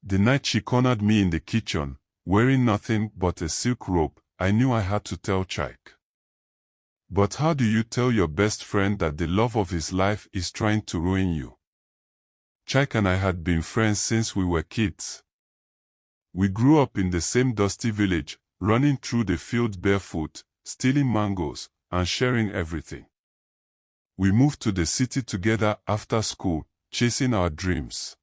The night she cornered me in the kitchen, wearing nothing but a silk robe, I knew I had to tell Chike. But how do you tell your best friend that the love of his life is trying to ruin you? Chike and I had been friends since we were kids. We grew up in the same dusty village, running through the fields barefoot, stealing mangoes, and sharing everything. We moved to the city together after school, chasing our dreams.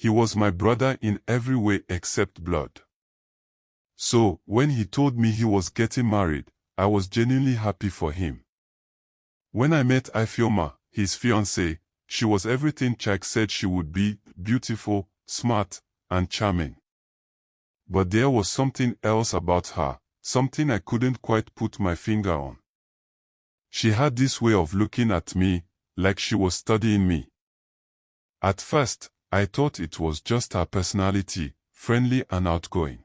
He was my brother in every way except blood. So, when he told me he was getting married, I was genuinely happy for him. When I met Ifeoma, his fiancée, she was everything Chike said she would be: beautiful, smart, and charming. But there was something else about her, something I couldn't quite put my finger on. She had this way of looking at me, like she was studying me. At first, I thought it was just her personality, friendly and outgoing.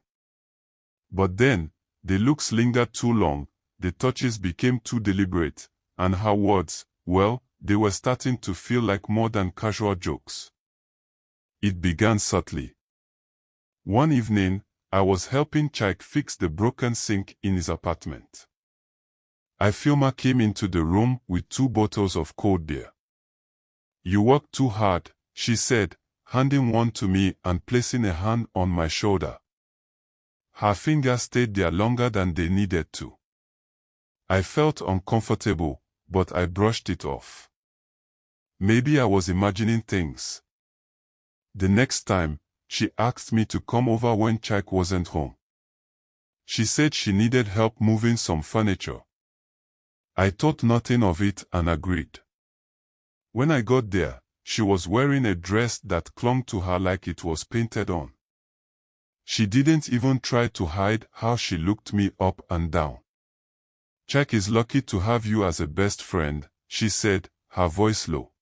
But then, the looks lingered too long, the touches became too deliberate, and her words, well, they were starting to feel like more than casual jokes. It began subtly. One evening, I was helping Chike fix the broken sink in his apartment. Ifeoma came into the room with 2 bottles of cold beer. "You work too hard," she said, handing one to me and placing a hand on my shoulder. Her fingers stayed there longer than they needed to. I felt uncomfortable, but I brushed it off. Maybe I was imagining things. The next time, she asked me to come over when Chike wasn't home. She said she needed help moving some furniture. I thought nothing of it and agreed. When I got there, she was wearing a dress that clung to her like it was painted on. She didn't even try to hide how she looked me up and down. "Chike is lucky to have you as a best friend," she said, her voice low.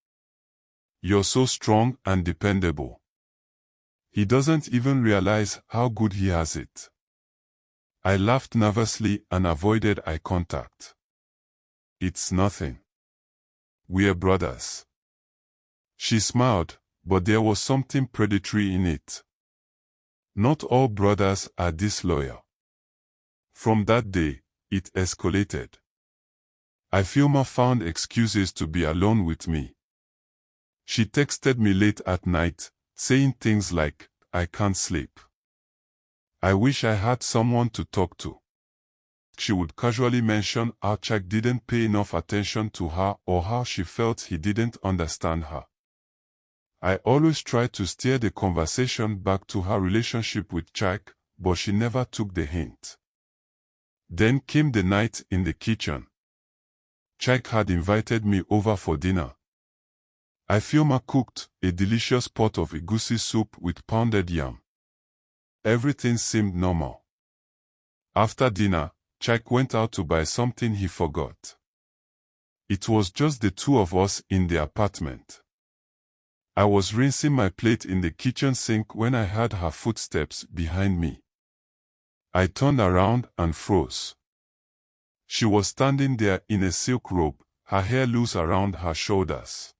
"You're so strong and dependable. He doesn't even realize how good he has it." I laughed nervously and avoided eye contact. "It's nothing. We're brothers." She smiled, but there was something predatory in it. Not all brothers are disloyal. From that day, it escalated. Ifeoma found excuses to be alone with me. She texted me late at night, saying things like, "I can't sleep. I wish I had someone to talk to." She would casually mention how Chike didn't pay enough attention to her or how she felt he didn't understand her. I always tried to steer the conversation back to her relationship with Chike, but she never took the hint. Then came the night in the kitchen. Chike had invited me over for dinner. Ifeoma cooked a delicious pot of egusi soup with pounded yam. Everything seemed normal. After dinner, Chike went out to buy something he forgot. It was just the 2 of us in the apartment. I was rinsing my plate in the kitchen sink when I heard her footsteps behind me. I turned around and froze. She was standing there in a silk robe, her hair loose around her shoulders.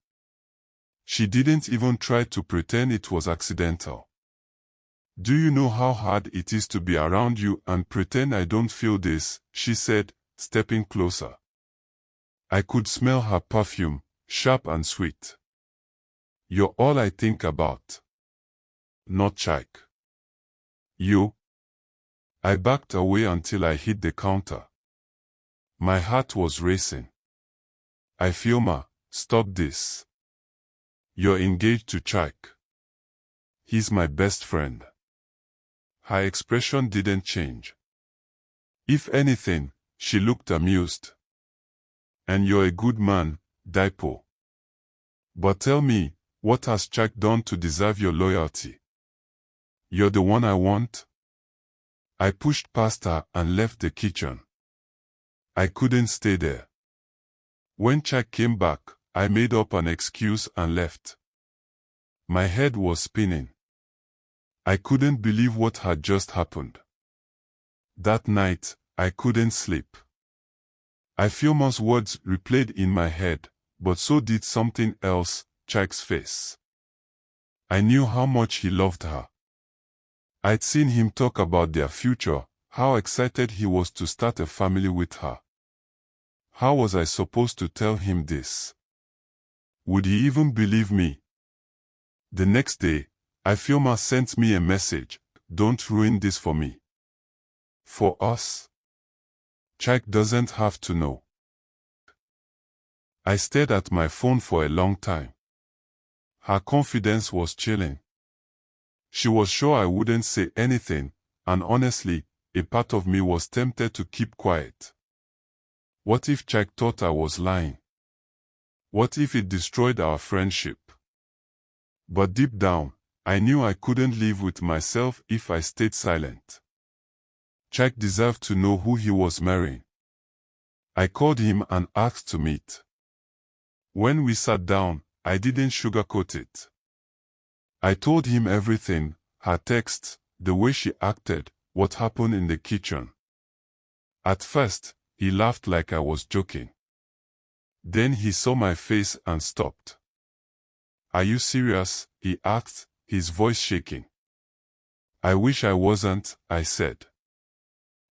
She didn't even try to pretend it was accidental. "Do you know how hard it is to be around you and pretend I don't feel this?" she said, stepping closer. I could smell her perfume, sharp and sweet. "You're all I think about." "Not Chike." "You." I backed away until I hit the counter. My heart was racing. "Ifeoma, stop this. You're engaged to Chike. He's my best friend." Her expression didn't change. If anything, she looked amused. "And you're a good man, Daipo. But tell me, what has Chike done to deserve your loyalty? You're the one I want." I pushed past her and left the kitchen. I couldn't stay there. When Chike came back, I made up an excuse and left. My head was spinning. I couldn't believe what had just happened. That night, I couldn't sleep. Ifeoma's words replayed in my head, but so did something else: Chike's face. I knew how much he loved her. I'd seen him talk about their future, how excited he was to start a family with her. How was I supposed to tell him this? Would he even believe me? The next day, Ifeoma sent me a message, "Don't ruin this for me. For us. Chike doesn't have to know." I stared at my phone for a long time. Her confidence was chilling. She was sure I wouldn't say anything, and honestly, a part of me was tempted to keep quiet. What if Chike thought I was lying? What if it destroyed our friendship? But deep down, I knew I couldn't live with myself if I stayed silent. Chike deserved to know who he was marrying. I called him and asked to meet. When we sat down, I didn't sugarcoat it. I told him everything, her texts, the way she acted, what happened in the kitchen. At first, he laughed like I was joking. Then he saw my face and stopped. "Are you serious?" he asked, his voice shaking. "I wish I wasn't," I said.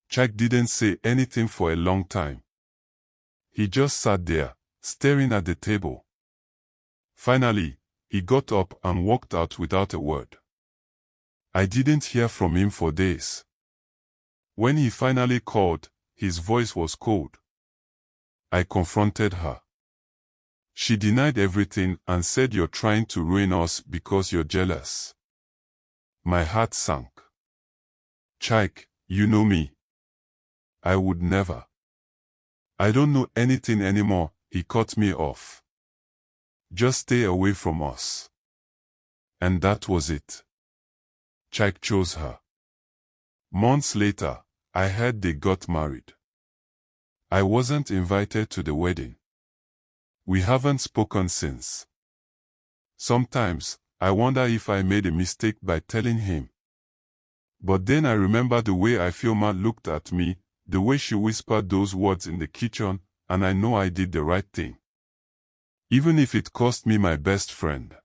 Chike didn't say anything for a long time. He just sat there, staring at the table. Finally, he got up and walked out without a word. I didn't hear from him for days. When he finally called, his voice was cold. I confronted her. She denied everything and said, "You're trying to ruin us because you're jealous." My heart sank. "Chike, you know me. I would never." "I don't know anything anymore," he cut me off. "Just stay away from us." And that was it. Chike chose her. Months later, I heard they got married. I wasn't invited to the wedding. We haven't spoken since. Sometimes, I wonder if I made a mistake by telling him. But then I remember the way Ifeoma looked at me, the way she whispered those words in the kitchen, and I know I did the right thing. Even if it cost me my best friend.